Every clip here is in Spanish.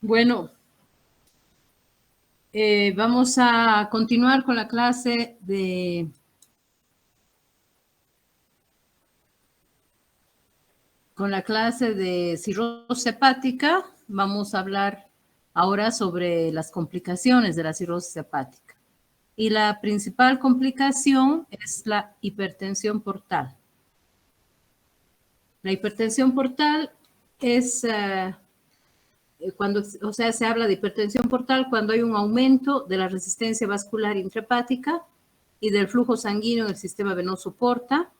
Bueno, vamos a continuar con la clase de cirrosis hepática. Vamos a hablar ahora sobre las complicaciones de la cirrosis hepática. Y la principal complicación es la hipertensión portal. La hipertensión portal es se habla de hipertensión portal cuando hay un aumento de la resistencia vascular intrahepática y del flujo sanguíneo en el sistema venoso porta.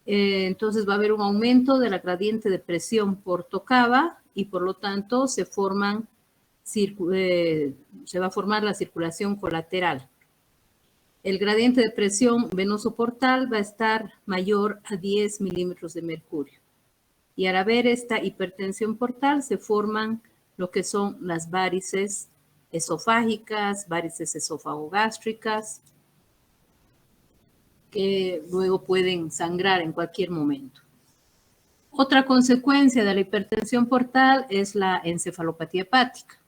Entonces va a haber un aumento de la gradiente de presión porto-cava y por lo tanto se va a formar la circulación colateral. El gradiente de presión venoso portal va a estar mayor a 10 milímetros de mercurio. Y al haber esta hipertensión portal se forman lo que son las varices esofágicas, varices esofagogástricas, que luego pueden sangrar en cualquier momento. Otra consecuencia de la hipertensión portal es la encefalopatía hepática.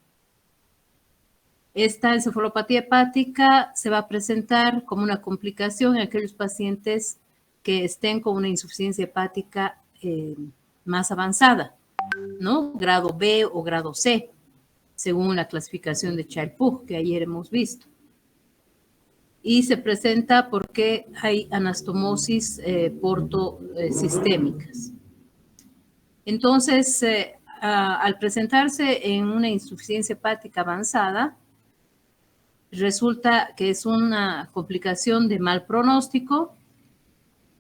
Esta encefalopatía hepática se va a presentar como una complicación en aquellos pacientes que estén con una insuficiencia hepática más avanzada, ¿no? Grado B o grado C, según la clasificación de Child-Pugh que ayer hemos visto. Y se presenta porque hay anastomosis portosistémicas. Entonces, al presentarse en una insuficiencia hepática avanzada, resulta que es una complicación de mal pronóstico.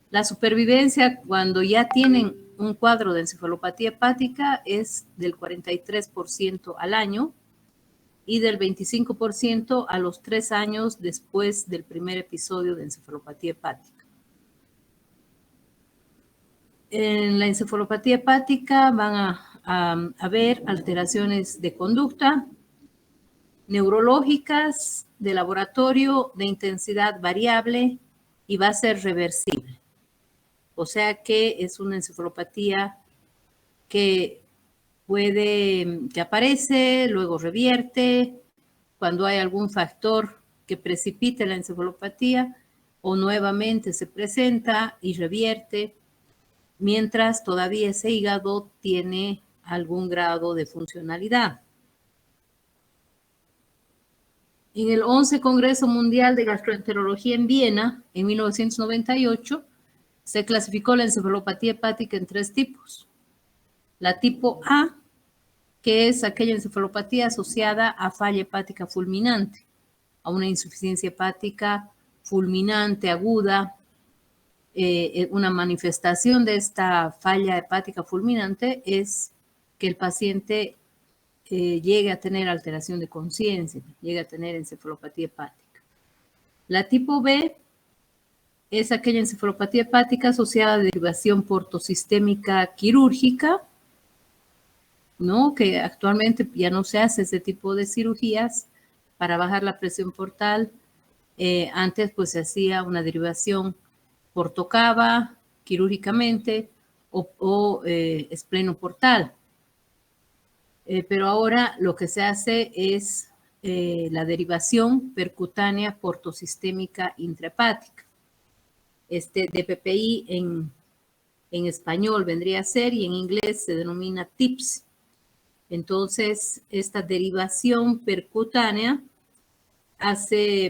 La supervivencia cuando ya tienen un cuadro de encefalopatía hepática es del 43% al año y del 25% a los 3 años después del primer episodio de encefalopatía hepática. En la encefalopatía hepática van a haber alteraciones de conducta, neurológicas, de laboratorio, de intensidad variable y va a ser reversible. O sea que es una encefalopatía que aparece, luego revierte, cuando hay algún factor que precipite la encefalopatía o nuevamente se presenta y revierte, mientras todavía ese hígado tiene algún grado de funcionalidad. En el 11 Congreso Mundial de Gastroenterología en Viena, en 1998, se clasificó la encefalopatía hepática en 3 tipos. La tipo A, que es aquella encefalopatía asociada a falla hepática fulminante, a una insuficiencia hepática fulminante aguda. Una manifestación de esta falla hepática fulminante es que el paciente llegue a tener alteración de conciencia, llegue a tener encefalopatía hepática. La tipo B es aquella encefalopatía hepática asociada a derivación portosistémica quirúrgica, ¿no? Que actualmente ya no se hace ese tipo de cirugías para bajar la presión portal. Antes pues se hacía una derivación portocava quirúrgicamente o esplenoportal. Pero ahora lo que se hace es la derivación percutánea portosistémica intrahepática. DPPI en español vendría a ser y en inglés se denomina TIPS. Entonces, esta derivación percutánea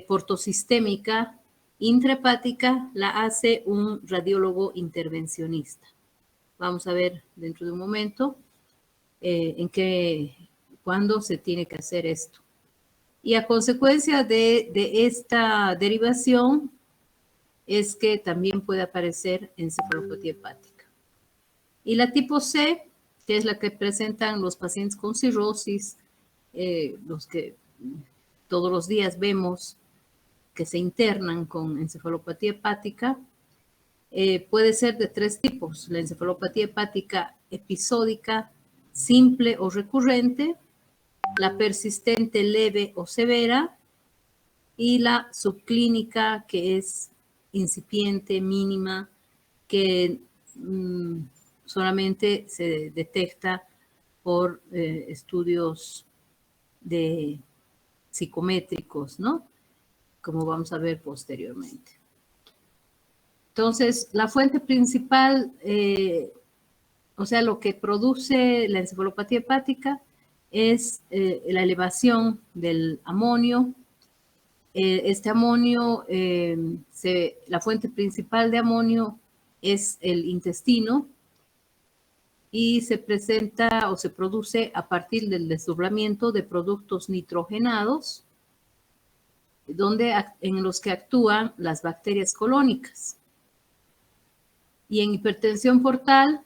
portosistémica intrahepática la hace un radiólogo intervencionista. Vamos a ver dentro de un momento cuándo se tiene que hacer esto. Y a consecuencia de esta derivación es que también puede aparecer encefalopatía hepática. Y la tipo C, que es la que presentan los pacientes con cirrosis, los que todos los días vemos que se internan con encefalopatía hepática, puede ser de 3 tipos: la encefalopatía hepática episódica, simple o recurrente, la persistente leve o severa y la subclínica, que es incipiente, mínima, que solamente se detecta por estudios de psicométricos, ¿no? Como vamos a ver posteriormente. Entonces, la fuente principal, o sea, lo que produce la encefalopatía hepática es la elevación del amonio. Este amonio, la fuente principal de amonio es el intestino y se presenta o se produce a partir del desdoblamiento de productos nitrogenados, en los que actúan las bacterias colónicas. Y en hipertensión portal,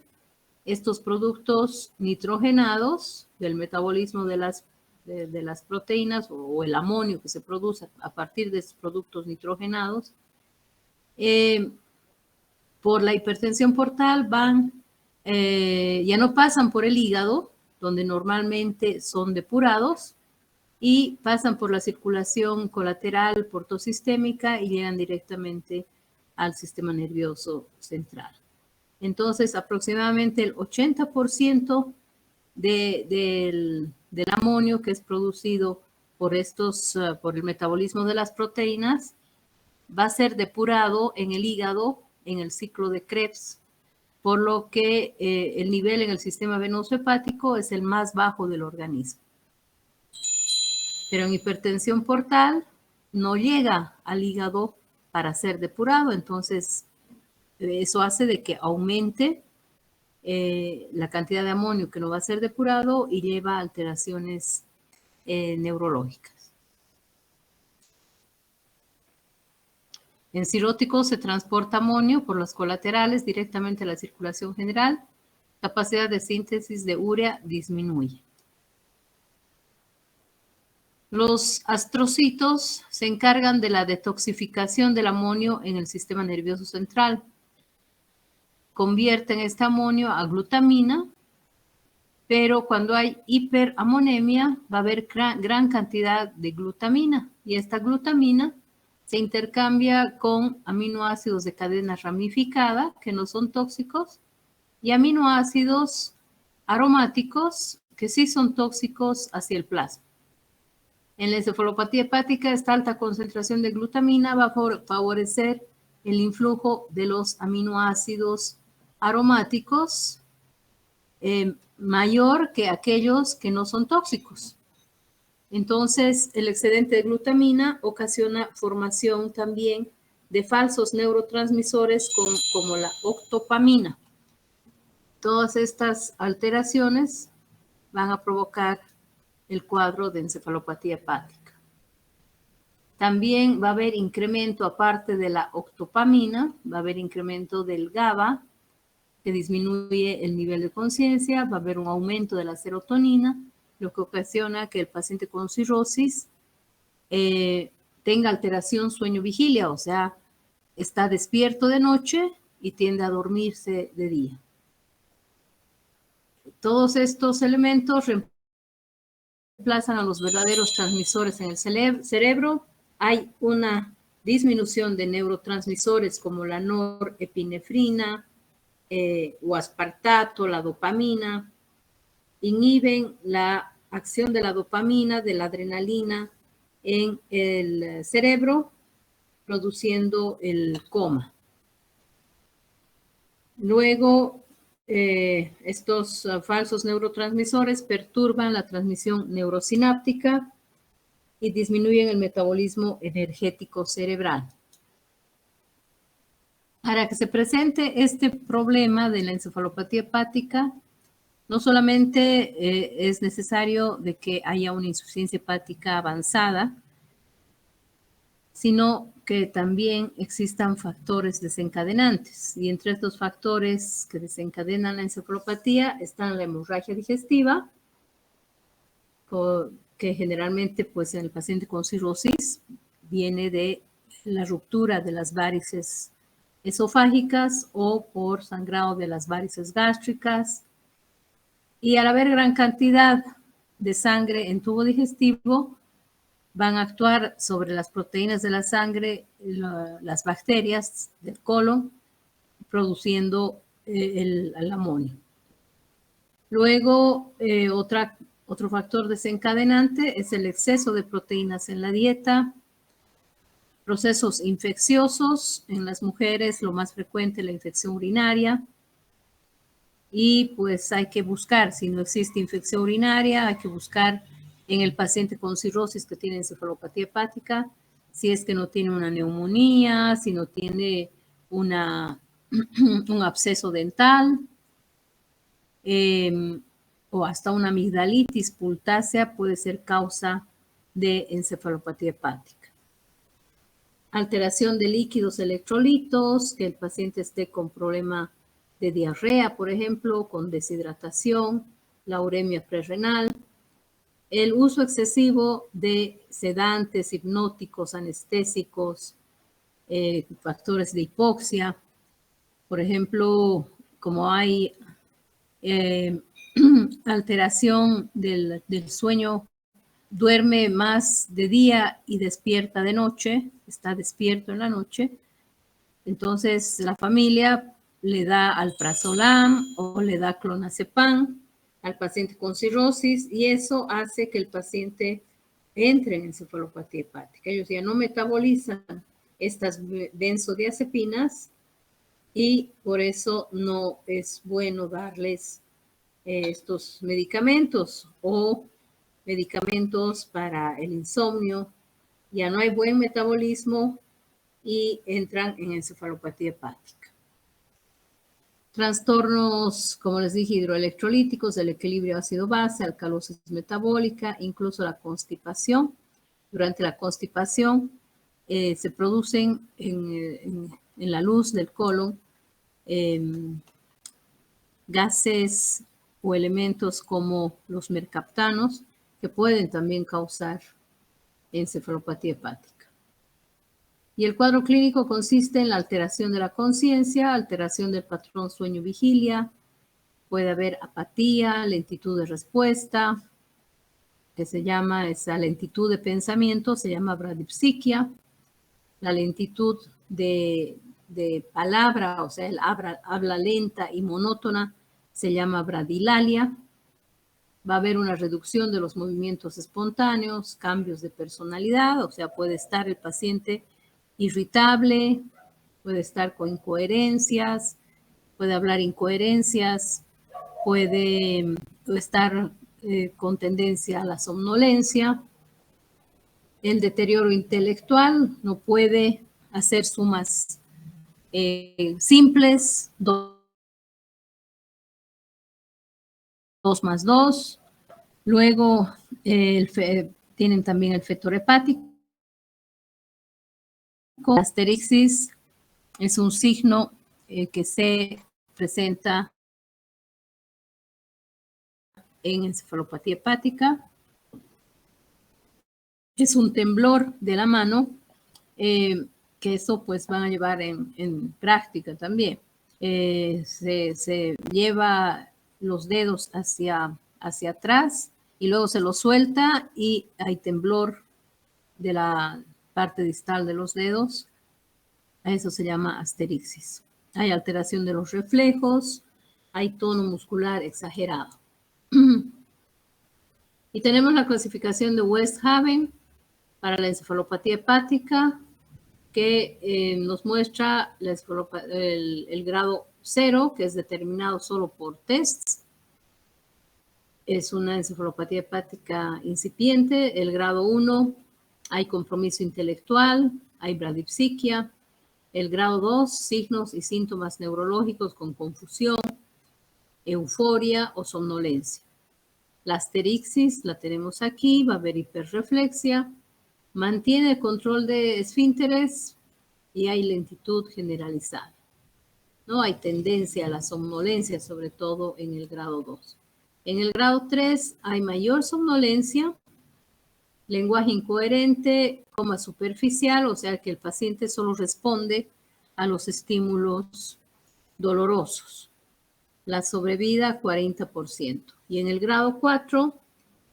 estos productos nitrogenados del metabolismo de las proteínas o el amonio que se produce a partir de estos productos nitrogenados, por la hipertensión portal ya no pasan por el hígado, donde normalmente son depurados, y pasan por la circulación colateral portosistémica y llegan directamente al sistema nervioso central. Entonces, aproximadamente el 80% del amonio que es producido por el metabolismo de las proteínas va a ser depurado en el hígado en el ciclo de Krebs, por lo que el nivel en el sistema venoso hepático es el más bajo del organismo. Pero en hipertensión portal no llega al hígado para ser depurado, entonces eso hace de que aumente la cantidad de amonio que no va a ser depurado y lleva a alteraciones neurológicas. En cirróticos se transporta amonio por los colaterales directamente a la circulación general. Capacidad de síntesis de urea disminuye. Los astrocitos se encargan de la detoxificación del amonio en el sistema nervioso central. Convierten este amonio a glutamina, pero cuando hay hiperamonemia va a haber gran cantidad de glutamina y esta glutamina se intercambia con aminoácidos de cadena ramificada que no son tóxicos y aminoácidos aromáticos que sí son tóxicos hacia el plasma. En la encefalopatía hepática, esta alta concentración de glutamina va a favorecer el influjo de los aminoácidos aromáticos mayor que aquellos que no son tóxicos. Entonces, el excedente de glutamina ocasiona formación también de falsos neurotransmisores como la octopamina. Todas estas alteraciones van a provocar el cuadro de encefalopatía hepática. También va a haber incremento, aparte de la octopamina, va a haber incremento del GABA, que disminuye el nivel de conciencia, va a haber un aumento de la serotonina, lo que ocasiona que el paciente con cirrosis tenga alteración sueño-vigilia, o sea, está despierto de noche y tiende a dormirse de día. Todos estos elementos reemplazan a los verdaderos transmisores en el cerebro. Hay una disminución de neurotransmisores como la norepinefrina o aspartato, la dopamina, inhiben la acción de la dopamina, de la adrenalina en el cerebro, produciendo el coma. Luego, estos falsos neurotransmisores perturban la transmisión neurosináptica y disminuyen el metabolismo energético cerebral. Para que se presente este problema de la encefalopatía hepática, no solamente es necesario de que haya una insuficiencia hepática avanzada, sino que también existan factores desencadenantes. Y entre estos factores que desencadenan la encefalopatía están la hemorragia digestiva, que generalmente pues, en el paciente con cirrosis viene de la ruptura de las varices esofágicas o por sangrado de las varices gástricas. Y al haber gran cantidad de sangre en tubo digestivo, van a actuar sobre las proteínas de la sangre, las bacterias del colon, produciendo el amonio. Luego, otro factor desencadenante es el exceso de proteínas en la dieta, procesos infecciosos en las mujeres, lo más frecuente la infección urinaria. Y pues hay que buscar, si no existe infección urinaria, hay que buscar en el paciente con cirrosis que tiene encefalopatía hepática, si es que no tiene una neumonía, si no tiene un absceso dental, o hasta una amigdalitis pultácea puede ser causa de encefalopatía hepática. Alteración de líquidos electrolitos, que el paciente esté con problema de diarrea, por ejemplo, con deshidratación, la uremia prerrenal, el uso excesivo de sedantes, hipnóticos, anestésicos, factores de hipoxia, por ejemplo, como hay alteración del sueño, duerme más de día y despierta de noche, está despierto en la noche, entonces la familia le da alprazolam o le da clonazepam al paciente con cirrosis y eso hace que el paciente entre en encefalopatía hepática. Ellos ya no metabolizan estas benzodiazepinas y por eso no es bueno darles estos medicamentos o medicamentos para el insomnio. Ya no hay buen metabolismo y entran en encefalopatía hepática. Trastornos, como les dije, hidroelectrolíticos, del equilibrio ácido-base, alcalosis metabólica, incluso la constipación. Durante la constipación se producen en la luz del colon gases o elementos como los mercaptanos que pueden también causar encefalopatía hepática. Y el cuadro clínico consiste en la alteración de la conciencia, alteración del patrón sueño-vigilia, puede haber apatía, lentitud de respuesta, que se llama esa lentitud de pensamiento, se llama bradipsiquia, la lentitud de palabra, o sea, el habla lenta y monótona, se llama bradilalia. Va a haber una reducción de los movimientos espontáneos, cambios de personalidad, o sea, puede estar el paciente irritable, puede estar con incoherencias, puede hablar incoherencias, puede estar con tendencia a la somnolencia. El deterioro intelectual, no puede hacer sumas simples, 2 más 2. Luego tienen también el fetor hepático. La asterixis es un signo que se presenta en encefalopatía hepática. Es un temblor de la mano, que eso pues van a llevar en práctica también. Se lleva los dedos hacia atrás y luego se los suelta y hay temblor de la parte distal de los dedos. A eso se llama asterixis. Hay alteración de los reflejos, hay tono muscular exagerado. Y tenemos la clasificación de Westhaven para la encefalopatía hepática, que nos muestra el grado 0, que es determinado solo por tests. Es una encefalopatía hepática incipiente. El grado 1, hay compromiso intelectual, hay bradipsiquia. El grado 2, signos y síntomas neurológicos con confusión, euforia o somnolencia. La asterixis la tenemos aquí, va a haber hiperreflexia, mantiene el control de esfínteres y hay lentitud generalizada. No hay tendencia a la somnolencia, sobre todo en el grado 2. En el grado 3 hay mayor somnolencia, lenguaje incoherente, coma superficial, o sea que el paciente solo responde a los estímulos dolorosos. La sobrevida 40%. Y en el grado 4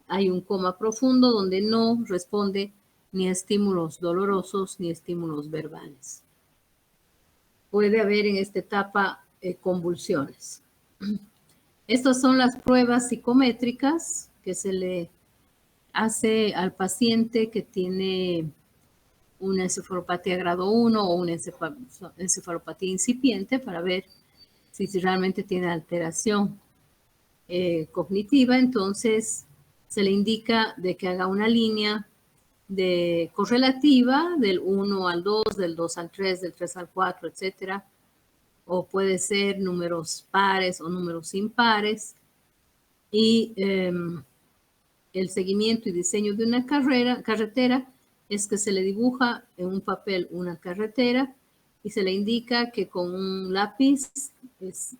hay un coma profundo donde no responde ni a estímulos dolorosos ni a estímulos verbales. Puede haber en esta etapa convulsiones. Estas son las pruebas psicométricas que se le hace al paciente que tiene una encefalopatía grado 1 o una encefalopatía incipiente para ver si realmente tiene alteración cognitiva. Entonces se le indica de que haga una línea de correlativa del 1 al 2, del 2 al 3, del 3 al 4, etcétera. O puede ser números pares o números impares. Y el seguimiento y diseño de una carretera es que se le dibuja en un papel una carretera y se le indica que con un lápiz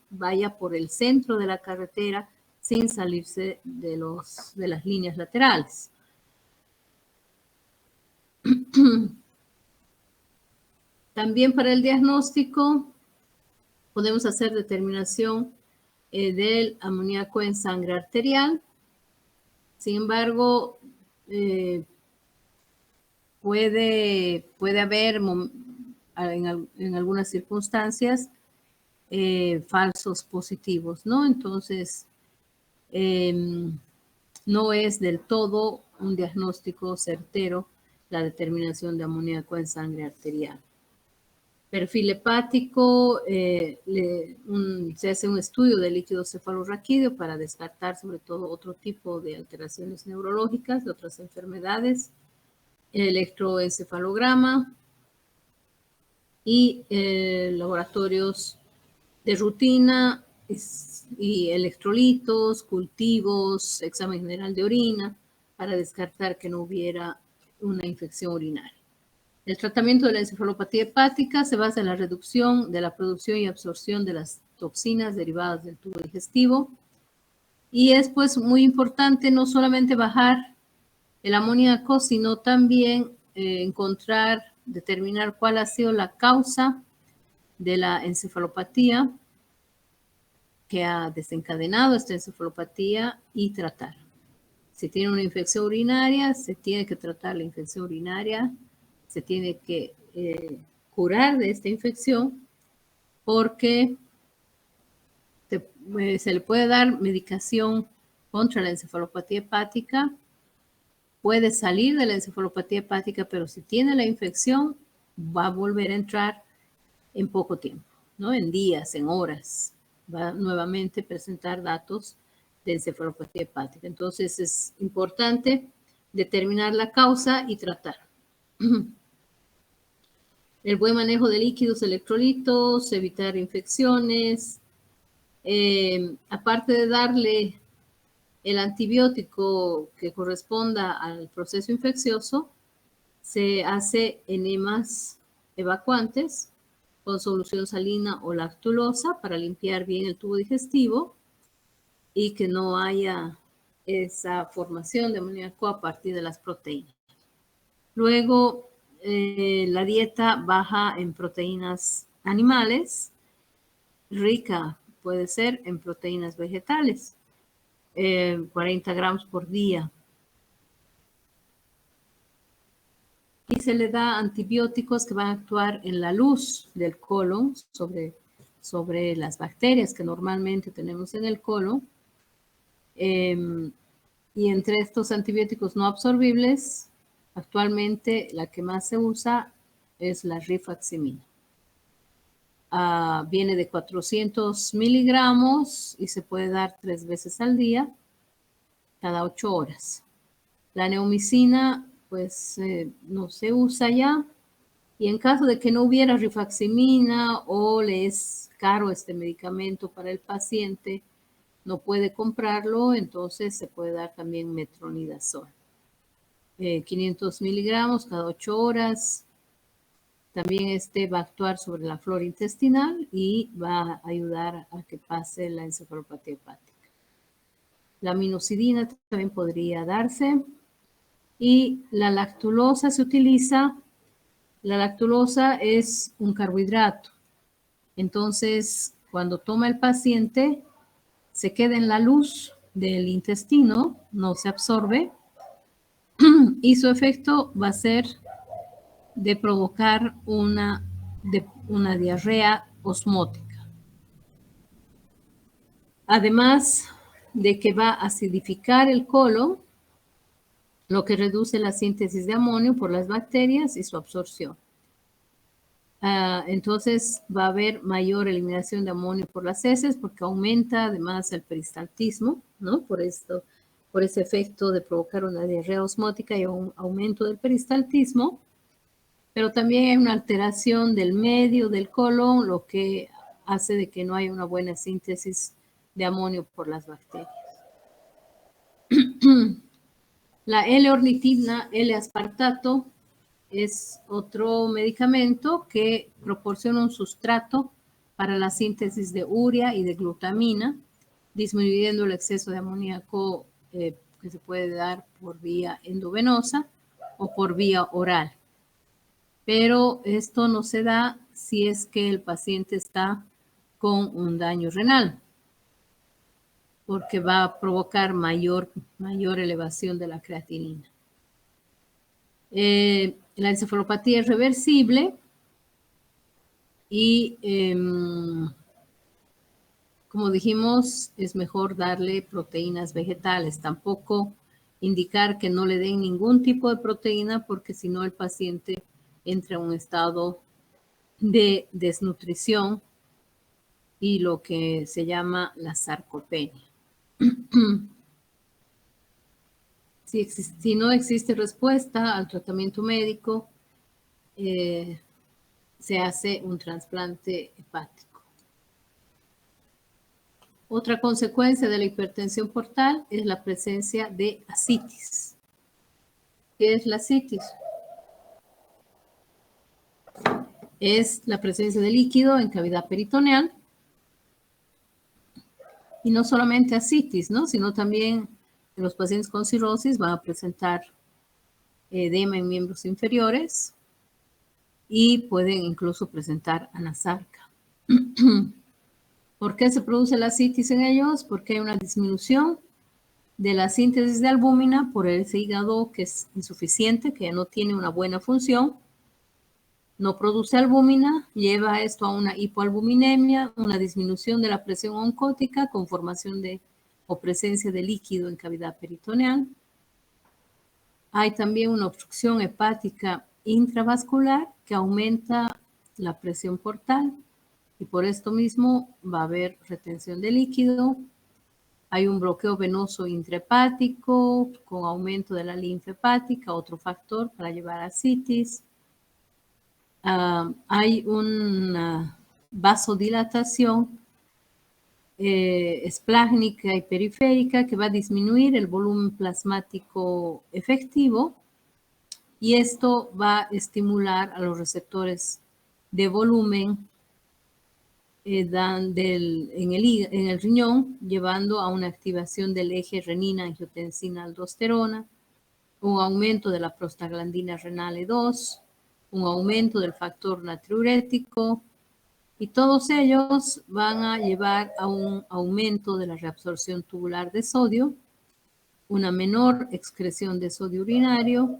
vaya por el centro de la carretera sin salirse de las líneas laterales. También para el diagnóstico podemos hacer determinación del amoníaco en sangre arterial. Sin embargo, puede haber en algunas circunstancias falsos positivos, ¿no? Entonces, no es del todo un diagnóstico certero la determinación de amoníaco en sangre arterial. Perfil hepático, se hace un estudio del líquido cefalorraquídeo para descartar sobre todo otro tipo de alteraciones neurológicas, de otras enfermedades, el electroencefalograma y laboratorios de rutina y electrolitos, cultivos, examen general de orina para descartar que no hubiera una infección urinaria. El tratamiento de la encefalopatía hepática se basa en la reducción de la producción y absorción de las toxinas derivadas del tubo digestivo. Y es pues muy importante no solamente bajar el amoníaco, sino también determinar cuál ha sido la causa de la encefalopatía que ha desencadenado esta encefalopatía y tratar. Si tiene una infección urinaria, se tiene que tratar la infección urinaria, se tiene que curar de esta infección porque se le puede dar medicación contra la encefalopatía hepática, puede salir de la encefalopatía hepática, pero si tiene la infección va a volver a entrar en poco tiempo, ¿no? En días, en horas, va nuevamente a presentar datos de encefalopatía hepática. Entonces es importante determinar la causa y tratar. El buen manejo de líquidos, electrolitos, evitar infecciones. Aparte de darle el antibiótico que corresponda al proceso infeccioso, se hace enemas evacuantes con solución salina o lactulosa para limpiar bien el tubo digestivo y que no haya esa formación de amoníaco a partir de las proteínas. Luego, la dieta baja en proteínas animales, rica puede ser en proteínas vegetales, 40 gramos por día. Y se le da antibióticos que van a actuar en la luz del colon sobre las bacterias que normalmente tenemos en el colon. Y entre estos antibióticos no absorbibles, actualmente la que más se usa es la rifaximina. Viene de 400 miligramos y se puede dar 3 veces al día, cada 8 horas. La neomicina, pues no se usa ya. Y en caso de que no hubiera rifaximina o le es caro este medicamento para el paciente, no puede comprarlo, entonces se puede dar también metronidazol. 500 miligramos cada 8 horas. También este va a actuar sobre la flora intestinal y va a ayudar a que pase la encefalopatía hepática. La minoxidilina también podría darse. Y la lactulosa se utiliza. La lactulosa es un carbohidrato. Entonces, cuando toma el paciente, se queda en la luz del intestino, no se absorbe y su efecto va a ser de provocar una diarrea osmótica. Además de que va a acidificar el colon, lo que reduce la síntesis de amonio por las bacterias y su absorción. Entonces va a haber mayor eliminación de amonio por las heces porque aumenta además el peristaltismo, ¿no? Por ese efecto de provocar una diarrea osmótica y un aumento del peristaltismo, pero también hay una alteración del medio del colon, lo que hace de que no haya una buena síntesis de amonio por las bacterias. La L-ornitina, L-aspartato, es otro medicamento que proporciona un sustrato para la síntesis de urea y de glutamina, disminuyendo el exceso de amoníaco que se puede dar por vía endovenosa o por vía oral. Pero esto no se da si es que el paciente está con un daño renal, porque va a provocar mayor elevación de la creatinina. La encefalopatía es reversible y, como dijimos, es mejor darle proteínas vegetales. Tampoco indicar que no le den ningún tipo de proteína porque si no el paciente entra en un estado de desnutrición y lo que se llama la sarcopenia. Si no existe respuesta al tratamiento médico, se hace un trasplante hepático. Otra consecuencia de la hipertensión portal es la presencia de ascitis. ¿Qué es la ascitis? Es la presencia de líquido en cavidad peritoneal. Y no solamente ascitis, ¿no? Sino también los pacientes con cirrosis van a presentar edema en miembros inferiores y pueden incluso presentar anasarca. ¿Por qué se produce la ascitis en ellos? Porque hay una disminución de la síntesis de albúmina por ese hígado que es insuficiente, que ya no tiene una buena función, no produce albúmina, lleva esto a una hipoalbuminemia, una disminución de la presión oncótica con formación o presencia de líquido en cavidad peritoneal. Hay también una obstrucción hepática intravascular que aumenta la presión portal y por esto mismo va a haber retención de líquido. Hay un bloqueo venoso intrahepático con aumento de la linfa hepática, otro factor para llevar a ascitis. Hay una vasodilatación esplácnica y periférica que va a disminuir el volumen plasmático efectivo y esto va a estimular a los receptores de volumen en el riñón, llevando a una activación del eje renina-angiotensina-aldosterona, un aumento de la prostaglandina renal E2, un aumento del factor natriurético, y todos ellos van a llevar a un aumento de la reabsorción tubular de sodio, una menor excreción de sodio urinario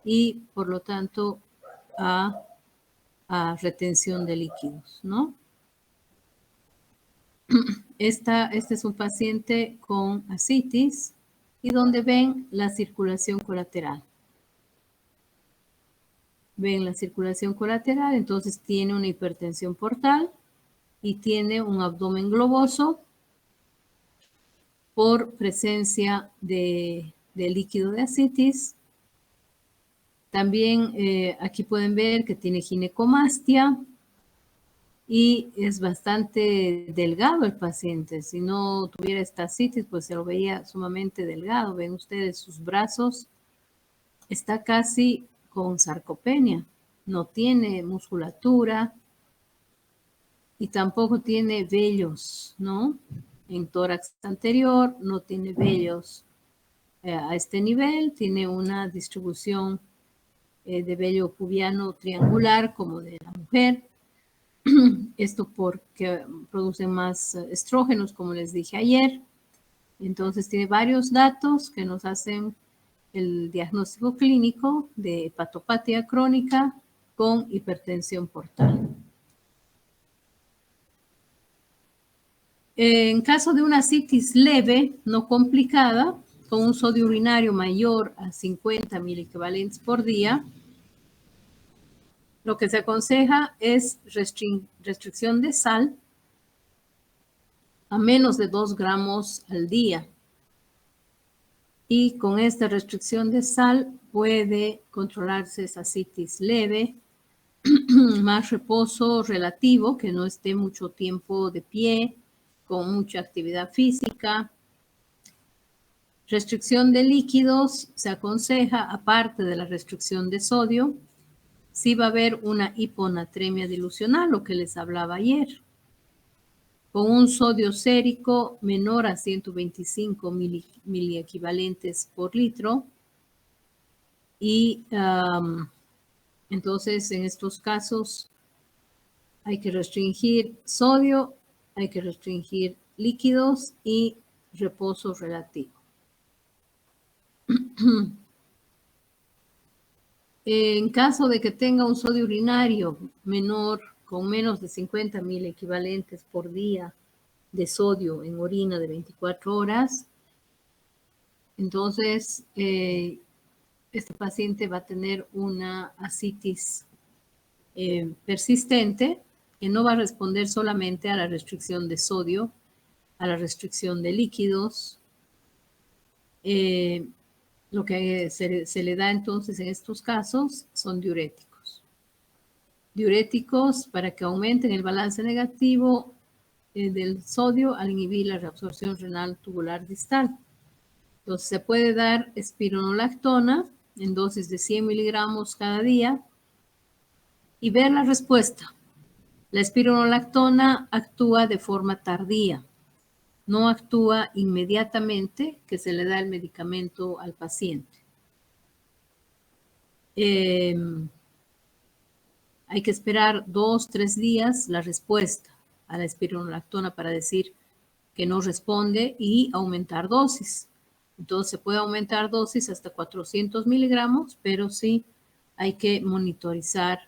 y, por lo tanto, a retención de líquidos, ¿no? Este es un paciente con ascitis y donde ven la circulación colateral. Ven la circulación colateral, entonces tiene una hipertensión portal y tiene un abdomen globoso por presencia de líquido de ascitis. También aquí pueden ver que tiene ginecomastia y es bastante delgado el paciente. Si no tuviera esta ascitis, pues se lo veía sumamente delgado. Ven ustedes sus brazos, está casi con sarcopenia, no tiene musculatura y tampoco tiene vellos, ¿no? En tórax anterior no tiene vellos a este nivel, tiene una distribución de vello pubiano triangular como de la mujer. Esto porque producen más estrógenos, como les dije ayer. Entonces tiene varios datos que nos hacen el diagnóstico clínico de hepatopatía crónica con hipertensión portal. En caso de una ascitis leve, no complicada, con un sodio urinario mayor a 50 miliequivalentes por día, lo que se aconseja es restricción de sal a menos de 2 gramos al día. Y con esta restricción de sal puede controlarse esa ascitis leve, más reposo relativo, que no esté mucho tiempo de pie, con mucha actividad física. Restricción de líquidos se aconseja, aparte de la restricción de sodio, si va a haber una hiponatremia dilucional, lo que les hablaba ayer, con un sodio sérico menor a 125 miliequivalentes por litro. Y entonces, en estos casos, hay que restringir sodio, hay que restringir líquidos y reposo relativo. En caso de que tenga un sodio urinario menor, con menos de 50 miliequivalentes por día de sodio en orina de 24 horas, entonces este paciente va a tener una ascitis persistente que no va a responder solamente a la restricción de sodio, a la restricción de líquidos. Lo que se le da entonces en estos casos son diuréticos. Diuréticos para que aumenten el balance negativo del sodio al inhibir la reabsorción renal tubular distal. Entonces se puede dar espironolactona en dosis de 100 miligramos cada día y ver la respuesta. La espironolactona actúa de forma tardía, no actúa inmediatamente que se le da el medicamento al paciente. Hay que esperar 2-3 días la respuesta a la espironolactona para decir que no responde y aumentar dosis. Entonces se puede aumentar dosis hasta 400 miligramos, pero sí hay que monitorizar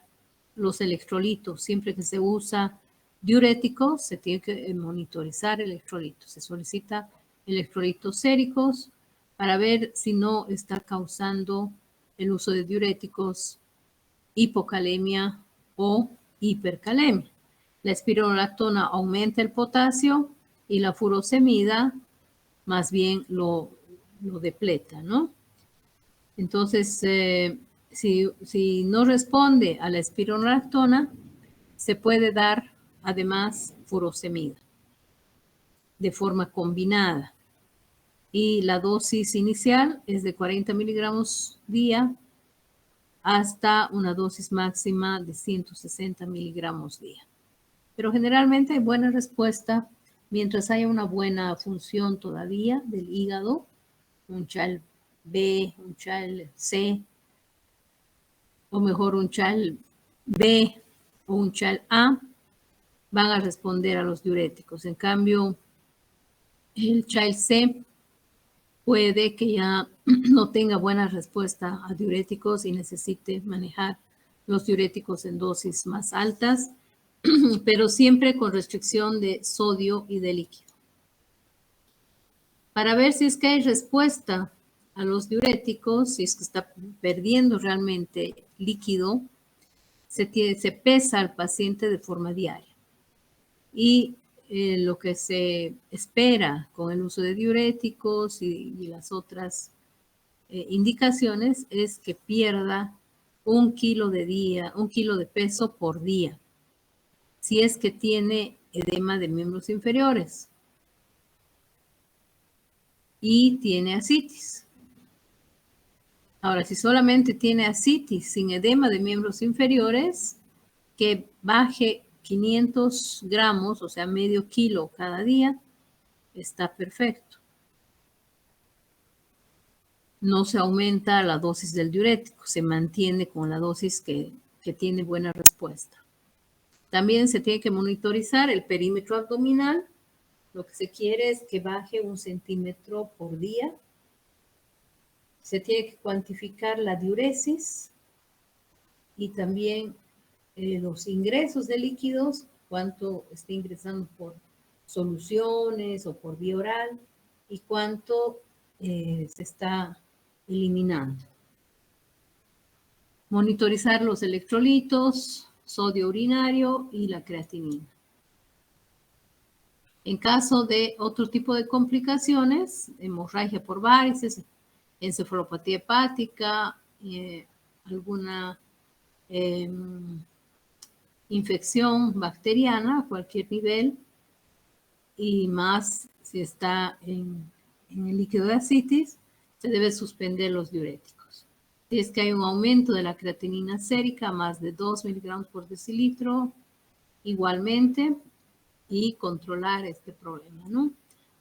los electrolitos. Siempre que se usa diurético, se tiene que monitorizar electrolitos. Se solicita electrolitos séricos para ver si no está causando el uso de diuréticos hipocalemia o hipercalemia. La espironolactona aumenta el potasio y la furosemida más bien lo depleta, ¿no? Entonces, si no responde a la espironolactona, se puede dar además furosemida de forma combinada. Y la dosis inicial es de 40 miligramos día hasta una dosis máxima de 160 miligramos día. Pero generalmente hay buena respuesta mientras haya una buena función todavía del hígado, un CHAL B, un CHAL C, o mejor un CHAL B o un CHAL A, van a responder a los diuréticos. En cambio, el CHAL C puede que ya no tenga buena respuesta a diuréticos y necesite manejar los diuréticos en dosis más altas, pero siempre con restricción de sodio y de líquido. Para ver si es que hay respuesta a los diuréticos, si es que está perdiendo realmente líquido, se pesa al paciente de forma diaria. Y lo que se espera con el uso de diuréticos y las otras indicaciones es que pierda 1 kilo de peso por día, si es que tiene edema de miembros inferiores y tiene ascitis. Ahora, si solamente tiene ascitis sin edema de miembros inferiores, que baje 500 gramos, o sea, medio kilo cada día, está perfecto. No se aumenta la dosis del diurético, se mantiene con la dosis que tiene buena respuesta. También se tiene que monitorizar el perímetro abdominal. Lo que se quiere es que baje 1 centímetro por día. Se tiene que cuantificar la diuresis y también los ingresos de líquidos, cuánto está ingresando por soluciones o por vía oral y cuánto se está eliminando. Monitorizar los electrolitos, sodio urinario y la creatinina. En caso de otro tipo de complicaciones, hemorragia por varices, encefalopatía hepática, alguna infección bacteriana a cualquier nivel, y más si está en el líquido de ascitis, se debe suspender los diuréticos. Si es que hay un aumento de la creatinina sérica a más de 2 miligramos por decilitro, igualmente, y controlar este problema, ¿no?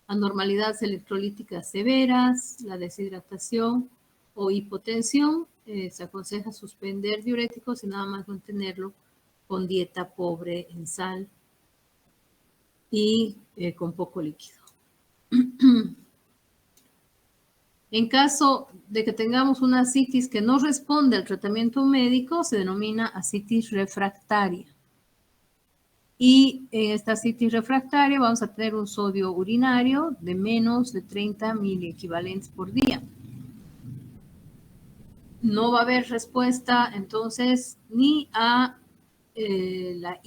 Anormalidades electrolíticas severas, la deshidratación o hipotensión, se aconseja suspender diuréticos y nada más mantenerlo con dieta pobre en sal y con poco líquido. En caso de que tengamos una ascitis que no responde al tratamiento médico, se denomina ascitis refractaria. Y en esta ascitis refractaria vamos a tener un sodio urinario de menos de 30 miliequivalentes por día. No va a haber respuesta entonces ni a la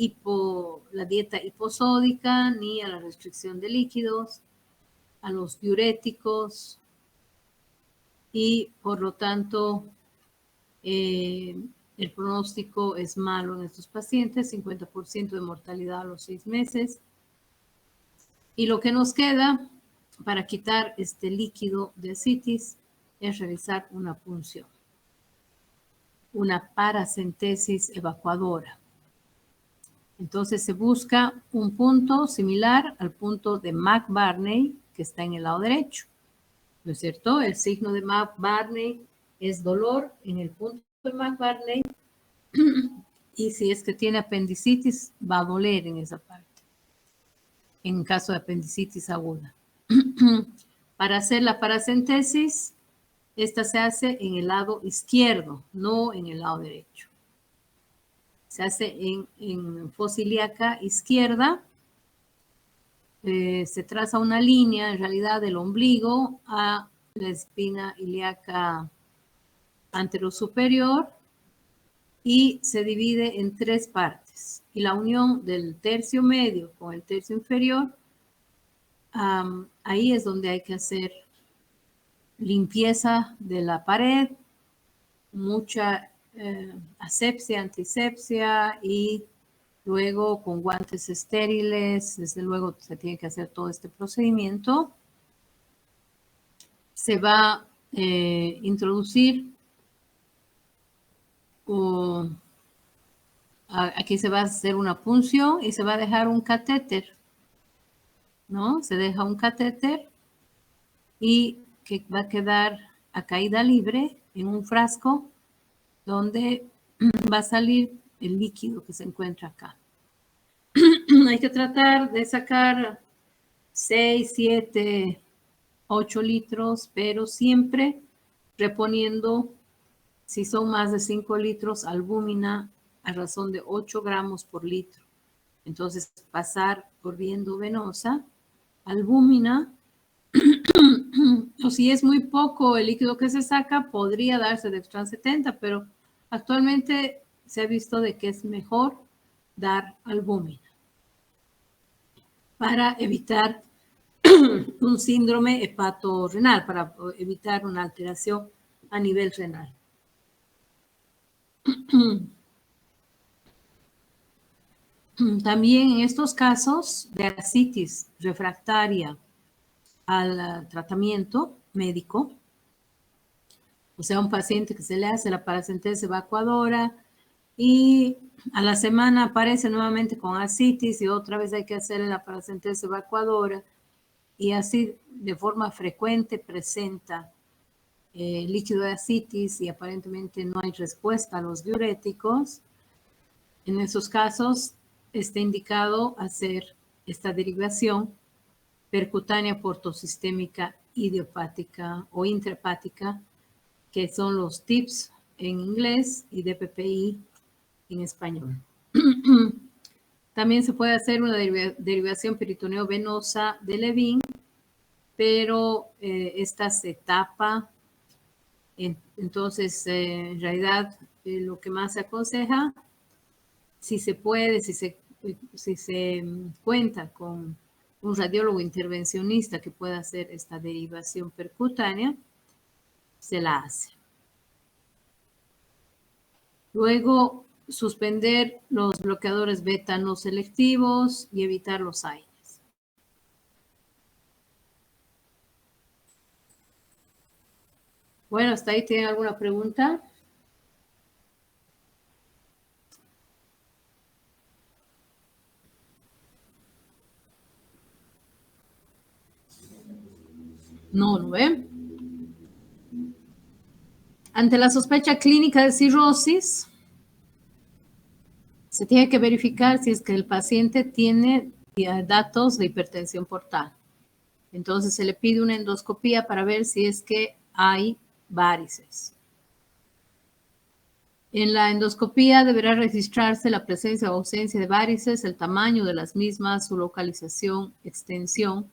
dieta hiposódica, ni a la restricción de líquidos, a los diuréticos, y por lo tanto el pronóstico es malo en estos pacientes, 50% de mortalidad a los 6 meses. Y lo que nos queda para quitar este líquido de ascitis es realizar una punción, una paracentesis evacuadora. Entonces se busca un punto similar al punto de McBurney que está en el lado derecho, ¿no es cierto? El signo de McBurney es dolor en el punto de McBurney, y si es que tiene apendicitis va a doler en esa parte, en caso de apendicitis aguda. Para hacer la paracentesis, esta se hace en el lado izquierdo, no en el lado derecho. Se hace en fosa ilíaca izquierda. Se traza una línea, en realidad, del ombligo a la espina ilíaca anterosuperior y se divide en 3 partes. Y la unión del tercio medio con el tercio inferior, ahí es donde hay que hacer limpieza de la pared, mucha asepsia, antisepsia, y luego con guantes estériles, desde luego se tiene que hacer todo este procedimiento. Se va a introducir, aquí se va a hacer una punción y se va a dejar un catéter, ¿no? Se deja un catéter y que va a quedar a caída libre en un frasco donde va a salir el líquido que se encuentra acá. Hay que tratar de sacar 6, 7, 8 litros, pero siempre reponiendo, si son más de 5 litros, albúmina a razón de 8 gramos por litro. Entonces, pasar por viendo venosa, albúmina, o si es muy poco el líquido que se saca, podría darse Dextran 70, pero actualmente se ha visto de que es mejor dar albúmina para evitar un síndrome hepatorrenal, para evitar una alteración a nivel renal. También en estos casos de ascitis refractaria al tratamiento médico, o sea, un paciente que se le hace la paracentesis evacuadora y a la semana aparece nuevamente con ascitis y otra vez hay que hacerle la paracentesis evacuadora, y así de forma frecuente presenta líquido de ascitis y aparentemente no hay respuesta a los diuréticos. En esos casos está indicado hacer esta derivación percutánea portosistémica idiopática o intrahepática, que son los TIPS en inglés y DPPI en español. También se puede hacer una derivación peritoneo venosa de Levin, pero esta se tapa. Entonces, en realidad, lo que más se aconseja, si se puede, si se cuenta con un radiólogo intervencionista que pueda hacer esta derivación percutánea, se la hace. Luego, suspender los bloqueadores beta no selectivos y evitar los AINES. Bueno, ¿hasta ahí tienen alguna pregunta? No, ¿no ven? Ante la sospecha clínica de cirrosis, se tiene que verificar si es que el paciente tiene datos de hipertensión portal. Entonces se le pide una endoscopía para ver si es que hay varices. En la endoscopía deberá registrarse la presencia o ausencia de varices, el tamaño de las mismas, su localización, extensión,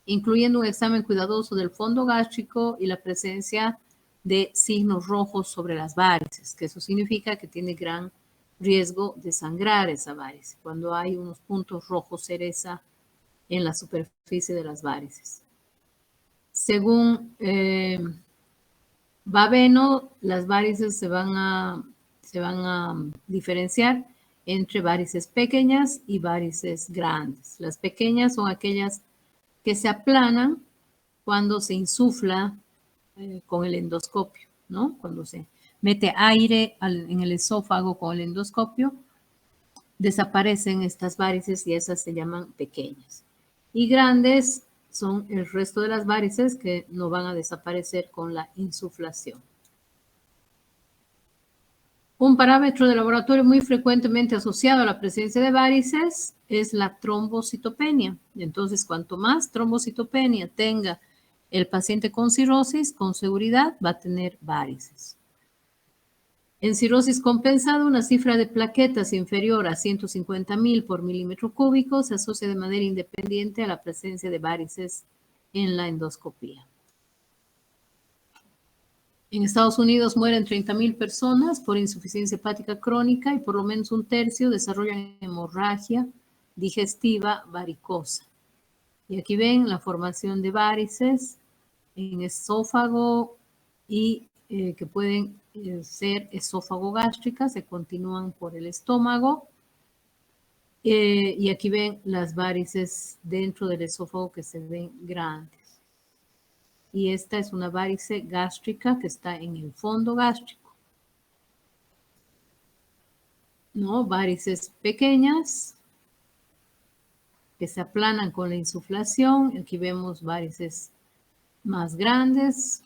incluyendo un examen cuidadoso del fondo gástrico y la presencia de signos rojos sobre las varices, que eso significa que tiene gran riesgo de sangrar esa varice, cuando hay unos puntos rojos cereza en la superficie de las varices. Según Baveno, las varices se van a diferenciar entre varices pequeñas y varices grandes. Las pequeñas son aquellas que se aplanan cuando se insufla con el endoscopio, ¿no? Cuando se mete aire en el esófago con el endoscopio, desaparecen estas varices y esas se llaman pequeñas. Y grandes son el resto de las varices que no van a desaparecer con la insuflación. Un parámetro de laboratorio muy frecuentemente asociado a la presencia de varices es la trombocitopenia. Entonces, cuanto más trombocitopenia tenga el paciente con cirrosis, con seguridad va a tener varices. En cirrosis compensada, una cifra de plaquetas inferior a 150.000 por milímetro cúbico se asocia de manera independiente a la presencia de varices en la endoscopía. En Estados Unidos mueren 30.000 personas por insuficiencia hepática crónica y por lo menos un tercio desarrollan hemorragia digestiva varicosa. Y aquí ven la formación de varices en esófago y que pueden ser esófago gástricas, se continúan por el estómago. Y aquí ven las varices dentro del esófago que se ven grandes. Y esta es una varice gástrica que está en el fondo gástrico. ¿No? Varices pequeñas que se aplanan con la insuflación. Aquí vemos varices más grandes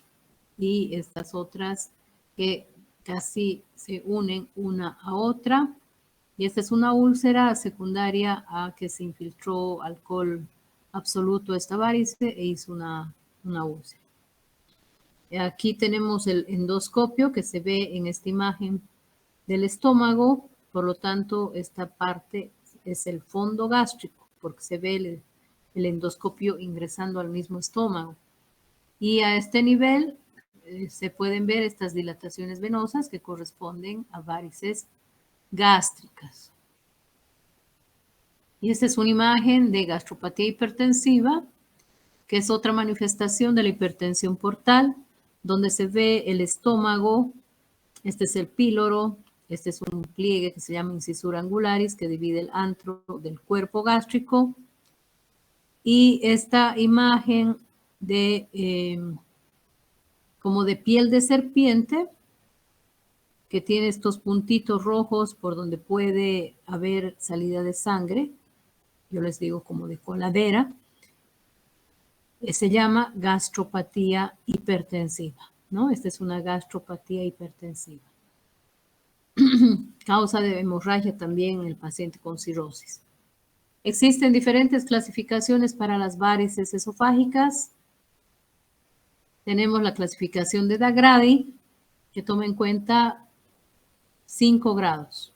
y estas otras que casi se unen una a otra. Y esta es una úlcera secundaria a que se infiltró alcohol absoluto a esta varice e hizo una úlcera. Aquí tenemos el endoscopio que se ve en esta imagen del estómago, por lo tanto esta parte es el fondo gástrico, porque se ve el endoscopio ingresando al mismo estómago. Y a este nivel se pueden ver estas dilataciones venosas que corresponden a varices gástricas. Y esta es una imagen de gastropatía hipertensiva, que es otra manifestación de la hipertensión portal, donde se ve el estómago. Este es el píloro, este es un pliegue que se llama incisura angularis, que divide el antro del cuerpo gástrico. Y esta imagen de como de piel de serpiente, que tiene estos puntitos rojos por donde puede haber salida de sangre, yo les digo como de coladera, se llama gastropatía hipertensiva, ¿no? Esta es una gastropatía hipertensiva. Causa de hemorragia también en el paciente con cirrosis. Existen diferentes clasificaciones para las varices esofágicas. Tenemos la clasificación de Dagradi, que toma en cuenta 5 grados.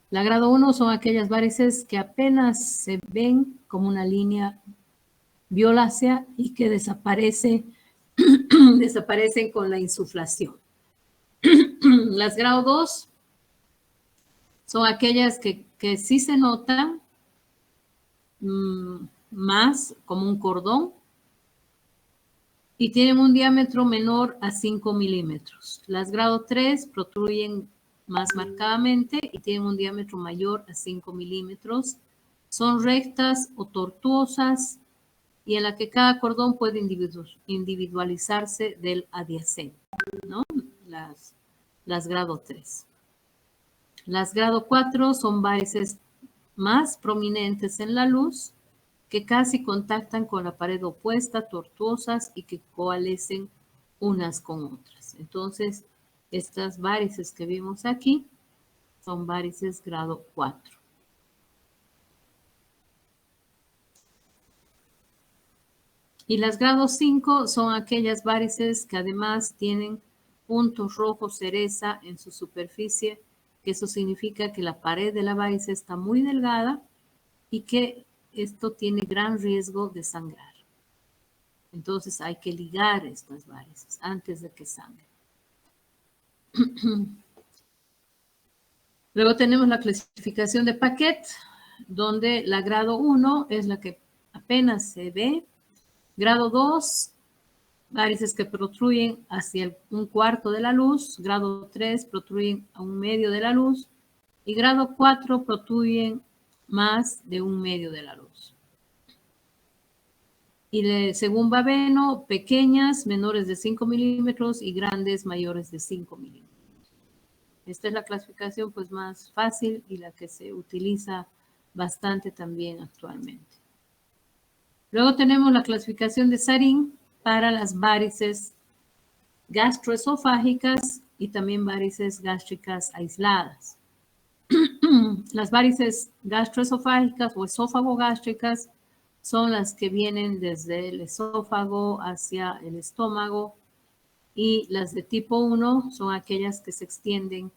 La grado 1 son aquellas varices que apenas se ven como una línea violácea y que desaparecen con la insuflación. Las grado 2 son aquellas que sí se notan más como un cordón y tienen un diámetro menor a 5 milímetros. Las grado 3 protruyen más marcadamente y tienen un diámetro mayor a 5 milímetros. Son rectas o tortuosas y en la que cada cordón puede individualizarse del adyacente, ¿no? Las grado 3. Las grado 4 son varices más prominentes en la luz que casi contactan con la pared opuesta, tortuosas y que coalescen unas con otras. Entonces, estas varices que vimos aquí son varices grado 4. Y las grado 5 son aquellas varices que además tienen puntos rojos cereza en su superficie, que eso significa que la pared de la varice está muy delgada y que esto tiene gran riesgo de sangrar. Entonces hay que ligar estas varices antes de que sangren. Luego tenemos la clasificación de Paquet, donde la grado 1 es la que apenas se ve. Grado 2, varices que protruyen hacia un cuarto de la luz. Grado 3, protruyen a un medio de la luz. Y grado 4, protruyen más de un medio de la luz. Y según Baveno, pequeñas, menores de 5 milímetros y grandes, mayores de 5 milímetros. Esta es la clasificación pues más fácil y la que se utiliza bastante también actualmente. Luego tenemos la clasificación de Sarin para las varices gastroesofágicas y también varices gástricas aisladas. Las varices gastroesofágicas o esófago-gástricas son las que vienen desde el esófago hacia el estómago y las de tipo 1 son aquellas que se extienden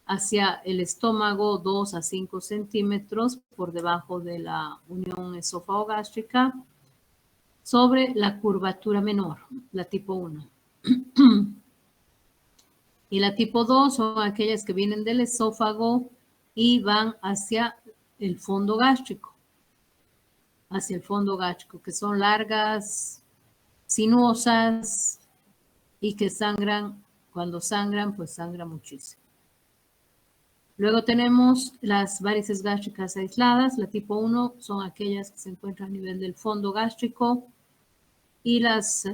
hacia el estómago 2 a 5 centímetros por debajo de la unión esófago-gástrica sobre la curvatura menor, la tipo 1. Y la tipo 2 son aquellas que vienen del esófago y van hacia el fondo gástrico. Hacia el fondo gástrico, que son largas, sinuosas y que sangran. Cuando sangran, pues sangra muchísimo. Luego tenemos las varices gástricas aisladas. La tipo 1 son aquellas que se encuentran a nivel del fondo gástrico y las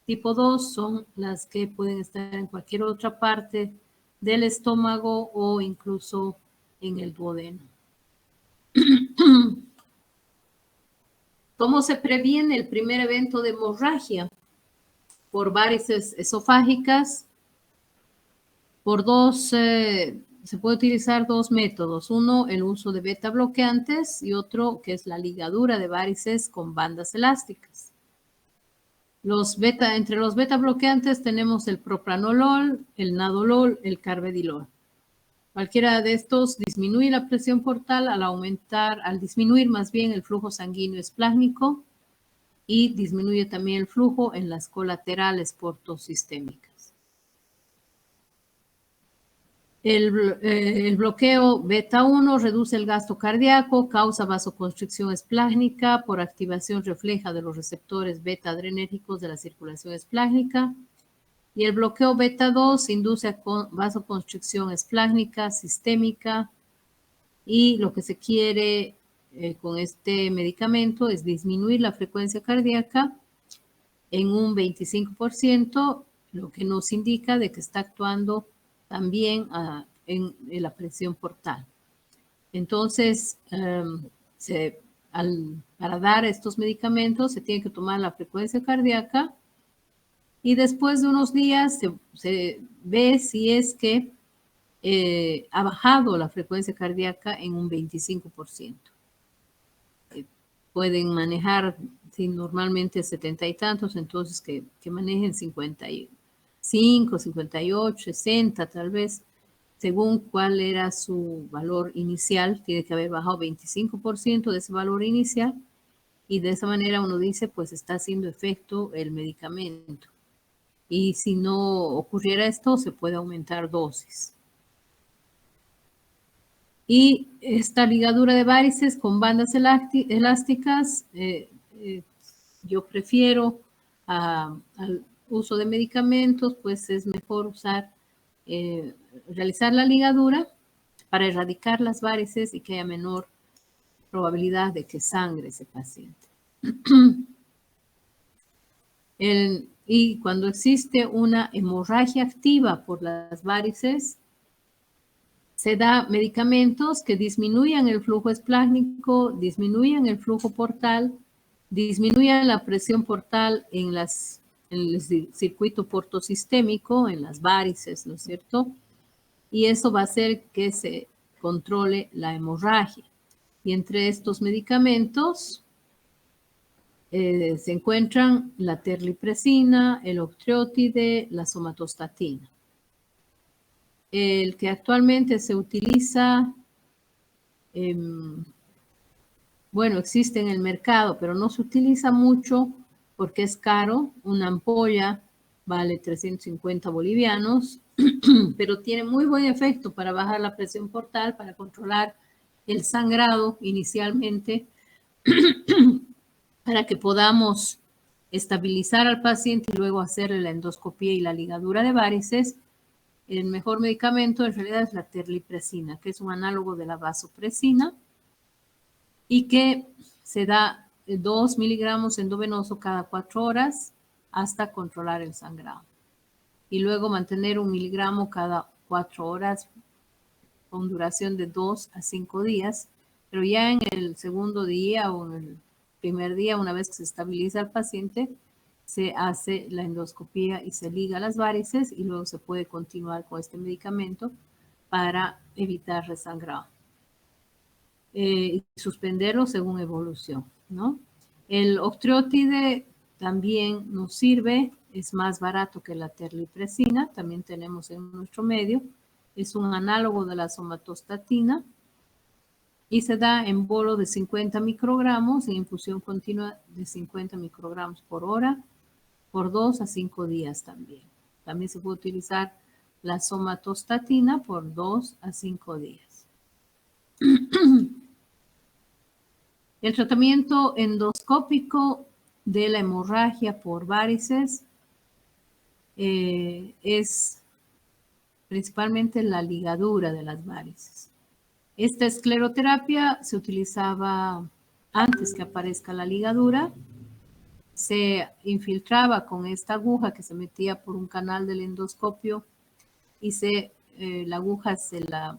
tipo 2 son las que pueden estar en cualquier otra parte del estómago o incluso en el duodeno. ¿Cómo se previene el primer evento de hemorragia? Por varices esofágicas, se puede utilizar dos métodos. Uno, el uso de beta bloqueantes y otro que es la ligadura de varices con bandas elásticas. Entre los beta bloqueantes tenemos el propranolol, el nadolol, el carvedilol. Cualquiera de estos disminuye la presión portal al disminuir más bien el flujo sanguíneo esplásmico y disminuye también el flujo en las colaterales portosistémicas. El bloqueo beta 1 reduce el gasto cardíaco, causa vasoconstricción esplásmica por activación refleja de los receptores beta adrenérgicos de la circulación esplásmica. Y el bloqueo beta 2 induce vasoconstricción esplásmica sistémica y lo que se quiere con este medicamento es disminuir la frecuencia cardíaca en un 25%, lo que nos indica de que está actuando también en la presión portal. Entonces, para dar estos medicamentos se tiene que tomar la frecuencia cardíaca y después de unos días se ve si es que ha bajado la frecuencia cardíaca en un 25%. Pueden manejar, si normalmente 70 y tantos, entonces que manejen 55, 58, 60 tal vez. según cuál era su valor inicial, tiene que haber bajado 25% de ese valor inicial, y de esa manera uno dice, pues está haciendo efecto el medicamento. Y si no ocurriera esto, se puede aumentar dosis. Y esta ligadura de varices con bandas elásticas, yo prefiero al uso de medicamentos, pues es mejor realizar la ligadura para erradicar las varices y que haya menor probabilidad de que sangre ese paciente. Y cuando existe una hemorragia activa por las varices, se da medicamentos que disminuyan el flujo esplácnico, disminuyan el flujo portal, disminuyan la presión portal en el circuito portosistémico, en las varices, ¿no es cierto? Y eso va a hacer que se controle la hemorragia. Y entre estos medicamentos se encuentran la terlipresina, el octreotide, la somatostatina. El que actualmente se utiliza, bueno, existe en el mercado, pero no se utiliza mucho porque es caro. Una ampolla vale 350 bolivianos, pero tiene muy buen efecto para bajar la presión portal, para controlar el sangrado inicialmente, para que podamos estabilizar al paciente y luego hacerle la endoscopía y la ligadura de varices. El mejor medicamento en realidad es la terlipresina, que es un análogo de la vasopresina y que se da 2 miligramos endovenoso cada 4 horas hasta controlar el sangrado. Y luego mantener 1 miligramo cada 4 horas con duración de 2 a 5 días. Pero ya en el segundo día o en el primer día, una vez que se estabiliza el paciente, se hace la endoscopía y se liga las varices y luego se puede continuar con este medicamento para evitar resangrado. Y suspenderlo según evolución, ¿no? El octreotide también nos sirve, es más barato que la terlipresina, también tenemos en nuestro medio, es un análogo de la somatostatina y se da en bolo de 50 microgramos en infusión continua de 50 microgramos por hora, por 2 a 5 días también. También se puede utilizar la somatostatina por 2 a 5 días. El tratamiento endoscópico de la hemorragia por varices es principalmente la ligadura de las varices. Esta escleroterapia se utilizaba antes que aparezca la ligadura. Se infiltraba con esta aguja que se metía por un canal del endoscopio y la aguja se la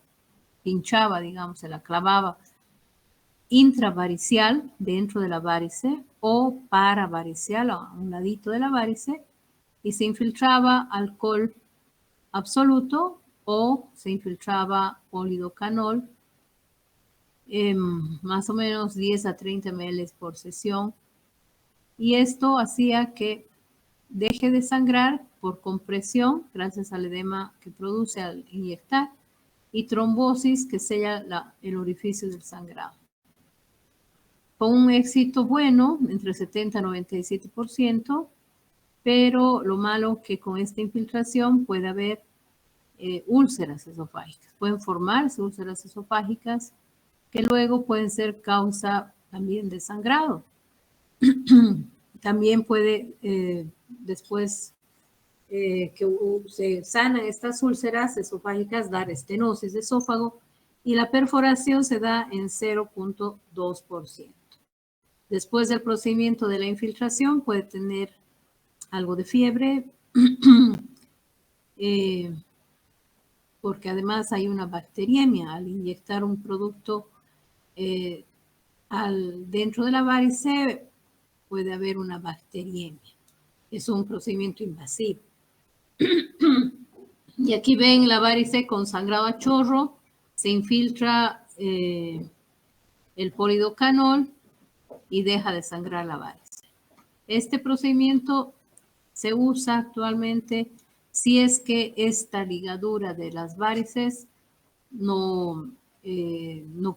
pinchaba, digamos, se la clavaba intravaricial dentro de la varice o paravaricial a un ladito de la varice y se infiltraba alcohol absoluto o se infiltraba polidocanol, más o menos 10 a 30 ml por sesión, y esto hacía que deje de sangrar por compresión gracias al edema que produce al inyectar y trombosis que sella el orificio del sangrado. Con un éxito bueno, entre 70 y 97%, pero lo malo que con esta infiltración puede haber úlceras esofágicas. Pueden formarse úlceras esofágicas que luego pueden ser causa también de sangrado. También puede después que se sanan estas úlceras esofágicas dar estenosis de esófago y la perforación se da en 0.2%. Después del procedimiento de la infiltración puede tener algo de fiebre, porque además hay una bacteriemia al inyectar un producto dentro de la varice, puede haber una bacteriemia. Es un procedimiento invasivo. Y aquí ven la varice con sangrado a chorro, se infiltra el polidocanol y deja de sangrar la varice. Este procedimiento se usa actualmente si es que esta ligadura de las varices no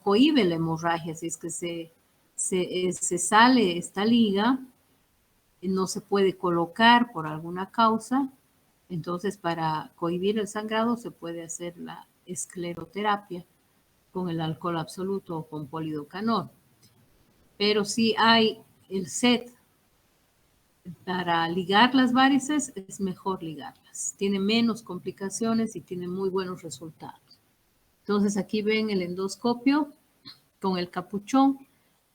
cohíbe la hemorragia, si es que se sale esta liga, no se puede colocar por alguna causa, entonces para cohibir el sangrado se puede hacer la escleroterapia con el alcohol absoluto o con polidocanol. Pero si hay el set para ligar las varices, es mejor ligarlas. Tiene menos complicaciones y tiene muy buenos resultados. Entonces aquí ven el endoscopio con el capuchón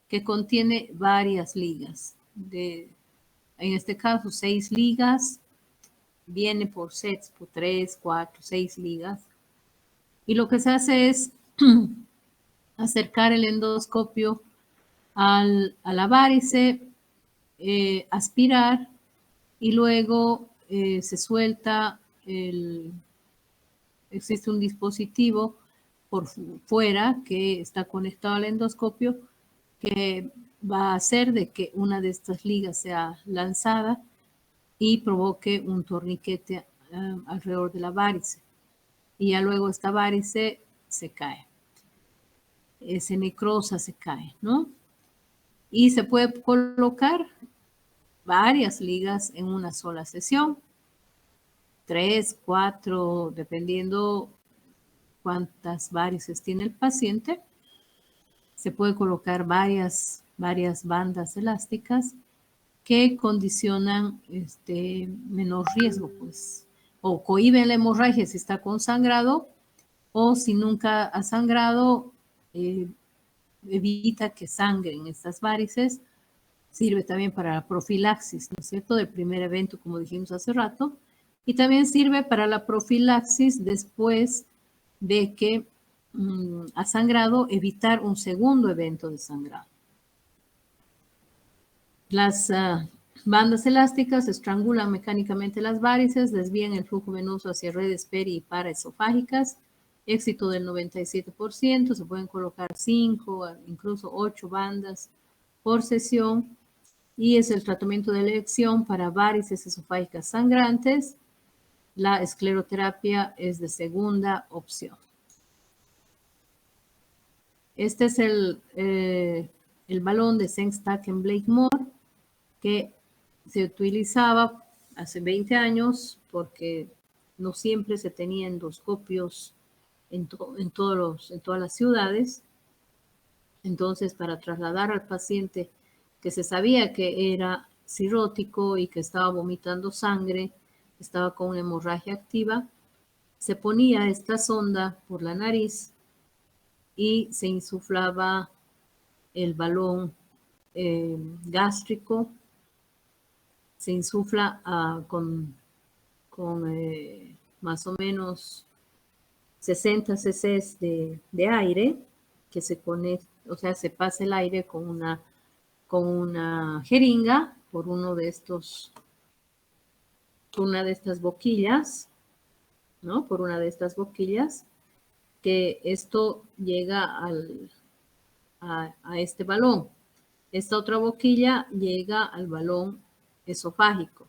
que contiene varias ligas. En este caso 6 ligas, viene por sets, por 3, 4, 6 ligas. Y lo que se hace es acercar el endoscopio a la varice, aspirar y luego se suelta existe un dispositivo por fuera que está conectado al endoscopio que va a hacer de que una de estas ligas sea lanzada y provoque un torniquete alrededor de la varice. Y ya luego esta varice se cae. Se necrosa, se cae, ¿no? Y se puede colocar varias ligas en una sola sesión. 3, 4, dependiendo cuántas varices tiene el paciente. Se puede colocar varias bandas elásticas que condicionan menor riesgo, pues, o cohíben la hemorragia si está con sangrado, o si nunca ha sangrado, evita que sangren estas varices. Sirve también para la profilaxis, ¿no es cierto?, del primer evento, como dijimos hace rato, y también sirve para la profilaxis después de que ha sangrado, evitar un segundo evento de sangrado. Las bandas elásticas estrangulan mecánicamente las varices, desvían el flujo venoso hacia redes peri y paraesofágicas, éxito del 97%, se pueden colocar 5, incluso 8 bandas por sesión, y es el tratamiento de elección para varices esofágicas sangrantes. La escleroterapia es de segunda opción. Este es el balón de Sengstaken-Blakemore que se utilizaba hace 20 años porque no siempre se tenía endoscopios en todas las ciudades. Entonces, para trasladar al paciente que se sabía que era cirrótico y que estaba vomitando sangre, estaba con una hemorragia activa, se ponía esta sonda por la nariz y se insuflaba el balón gástrico, se insufla con más o menos 60 cc de aire que se conecta, o sea, se pasa el aire con una jeringa por una de estas boquillas, ¿no? Por una de estas boquillas, que esto llega a este balón. Esta otra boquilla llega al balón esofágico.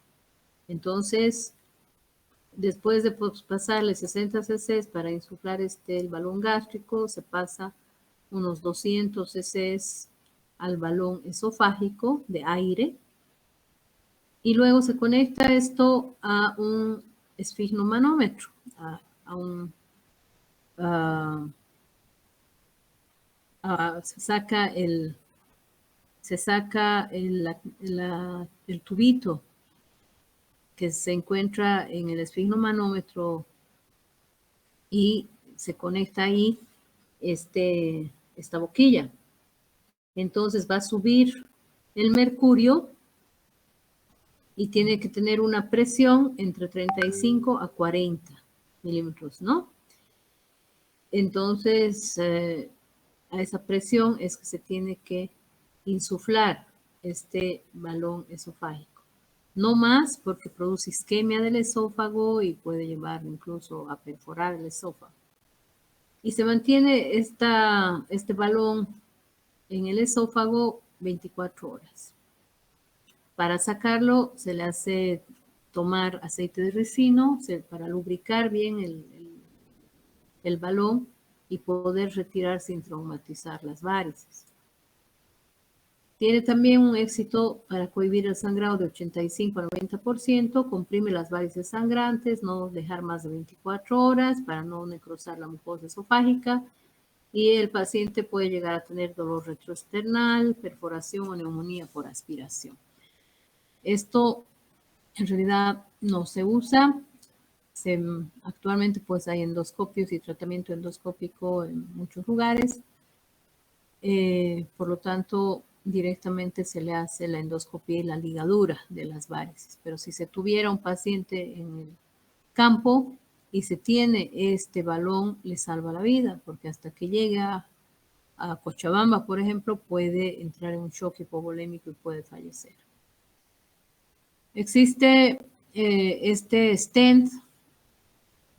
Entonces, después de pasarle 60 cc para insuflar el balón gástrico, se pasa unos 200 cc al balón esofágico de aire y luego se conecta esto a un esfigmomanómetro, se saca el tubito que se encuentra en el esfigmomanómetro y se conecta ahí esta boquilla. Entonces va a subir el mercurio y tiene que tener una presión entre 35 a 40 milímetros, ¿no? Entonces, a esa presión es que se tiene que insuflar este balón esofágico. No más porque produce isquemia del esófago y puede llevar incluso a perforar el esófago. Y se mantiene este balón en el esófago 24 horas. Para sacarlo se le hace tomar aceite de ricino para lubricar bien el balón y poder retirar sin traumatizar las varices. Tiene también un éxito para cohibir el sangrado de 85 al 90%, comprime las varices sangrantes, no dejar más de 24 horas para no necrosar la mucosa esofágica, y el paciente puede llegar a tener dolor retroesternal, perforación o neumonía por aspiración. Esto en realidad no se usa. Actualmente pues hay endoscopios y tratamiento endoscópico en muchos lugares. Por lo tanto, directamente se le hace la endoscopia y la ligadura de las varices. Pero si se tuviera un paciente en el campo y se tiene este balón, le salva la vida, porque hasta que llegue a Cochabamba, por ejemplo, puede entrar en un shock hipovolémico y puede fallecer. Existe este stent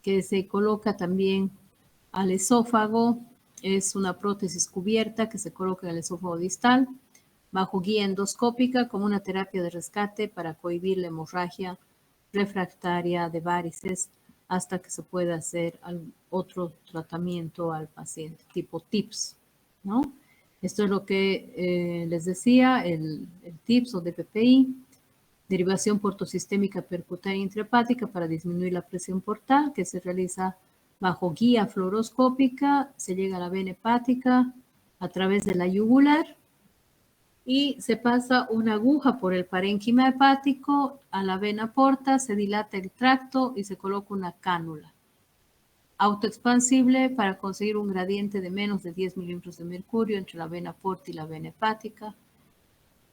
que se coloca también al esófago. Es una prótesis cubierta que se coloca en el esófago distal bajo guía endoscópica como una terapia de rescate para cohibir la hemorragia refractaria de varices hasta que se pueda hacer otro tratamiento al paciente, tipo TIPS, ¿no? Esto es lo que les decía, el TIPS o DPPI, derivación portosistémica percutánea intrahepática para disminuir la presión portal, que se realiza bajo guía fluoroscópica, se llega a la vena hepática a través de la yugular y se pasa una aguja por el parénquima hepático a la vena porta, se dilata el tracto y se coloca una cánula autoexpansible para conseguir un gradiente de menos de 10 milímetros de mercurio entre la vena porta y la vena hepática.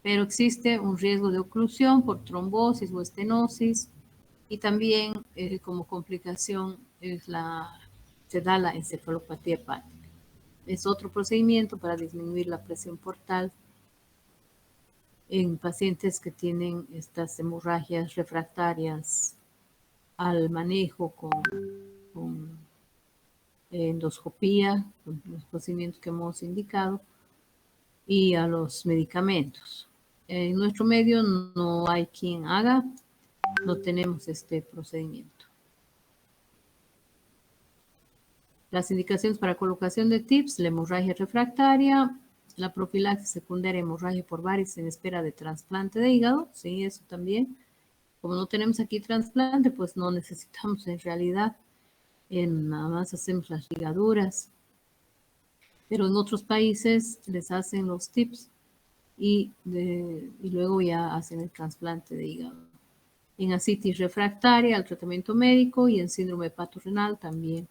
Pero existe un riesgo de oclusión por trombosis o estenosis y también como complicación se da la encefalopatía hepática. Es otro procedimiento para disminuir la presión portal en pacientes que tienen estas hemorragias refractarias al manejo con endoscopía, con los procedimientos que hemos indicado, y a los medicamentos. En nuestro medio no hay quien haga, no tenemos este procedimiento. Las indicaciones para colocación de TIPS, la hemorragia refractaria, la profilaxis secundaria hemorragia por varices en espera de trasplante de hígado, sí, eso también. Como no tenemos aquí trasplante, pues no necesitamos en realidad, nada más hacemos las ligaduras. Pero en otros países les hacen los TIPS y luego ya hacen el trasplante de hígado. En ascitis refractaria al tratamiento médico y en síndrome hepatorrenal también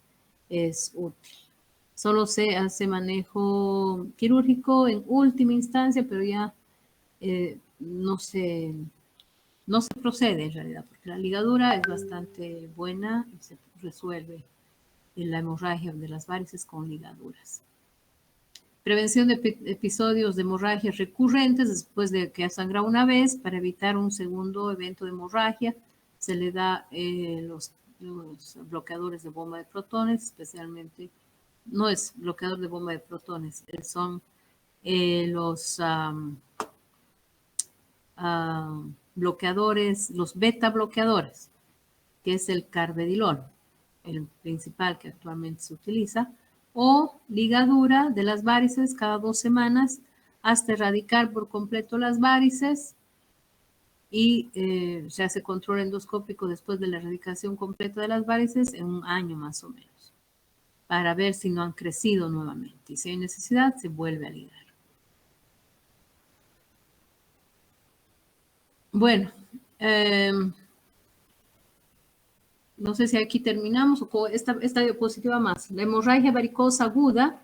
es útil. Solo se hace manejo quirúrgico en última instancia, pero ya no se procede en realidad, porque la ligadura es bastante buena y se resuelve la hemorragia de las varices con ligaduras. Prevención de episodios de hemorragia recurrentes después de que ha sangrado una vez. Para evitar un segundo evento de hemorragia, se le da los bloqueadores de bomba de protones, especialmente, no es bloqueador de bomba de protones, son los bloqueadores, los beta bloqueadores, que es el carvedilol, el principal que actualmente se utiliza, o ligadura de las varices cada 2 semanas hasta erradicar por completo las varices y se hace control endoscópico después de la erradicación completa de las varices en 1 año más o menos, para ver si no han crecido nuevamente y si hay necesidad se vuelve a ligar. Bueno, no sé si aquí terminamos o con esta diapositiva más. La hemorragia varicosa aguda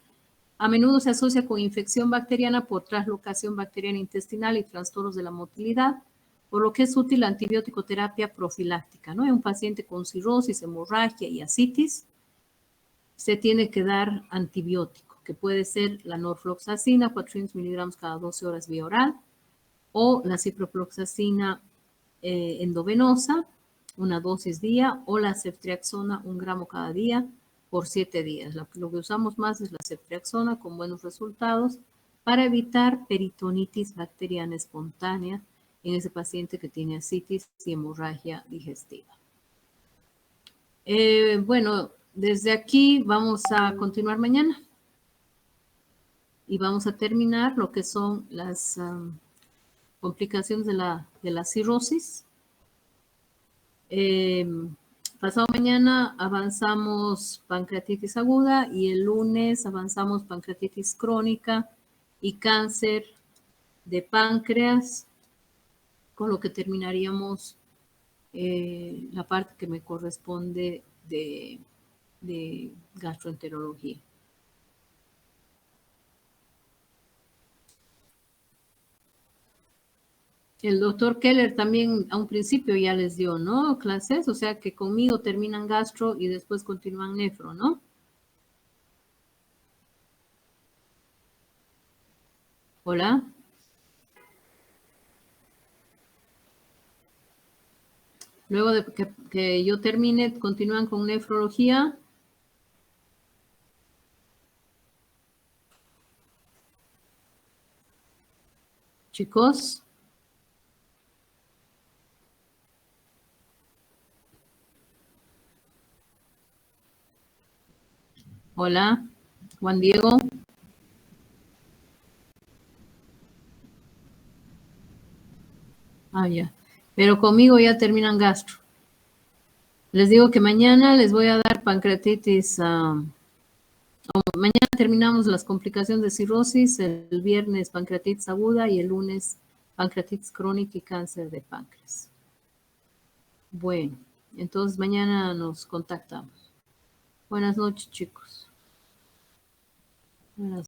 a menudo se asocia con infección bacteriana por translocación bacteriana intestinal y trastornos de la motilidad, por lo que es útil la antibiótico terapia profiláctica, ¿no? En un paciente con cirrosis, hemorragia y ascitis, se tiene que dar antibiótico, que puede ser la norfloxacina, 400 miligramos cada 12 horas vía oral, o la ciprofloxacina endovenosa, una dosis día, o la ceftriaxona, 1 gramo cada día por 7 días. Lo que usamos más es la ceftriaxona con buenos resultados para evitar peritonitis bacteriana espontánea en ese paciente que tiene ascitis y hemorragia digestiva. Bueno, desde aquí vamos a continuar mañana y vamos a terminar lo que son las complicaciones de la cirrosis. Pasado mañana avanzamos pancreatitis aguda y el lunes avanzamos pancreatitis crónica y cáncer de páncreas, con lo que terminaríamos la parte que me corresponde de gastroenterología. El doctor Keller también a un principio ya les dio, ¿no? Clases, o sea que conmigo terminan gastro y después continúan nefro, ¿no? Hola. Luego de que yo termine, continúan con nefrología. Chicos. Hola. Juan Diego. Ah, ya. Pero conmigo ya terminan gastro. Les digo que mañana les voy a dar pancreatitis. Mañana terminamos las complicaciones de cirrosis, el viernes pancreatitis aguda y el lunes pancreatitis crónica y cáncer de páncreas. Bueno, entonces mañana nos contactamos. Buenas noches, chicos. Buenas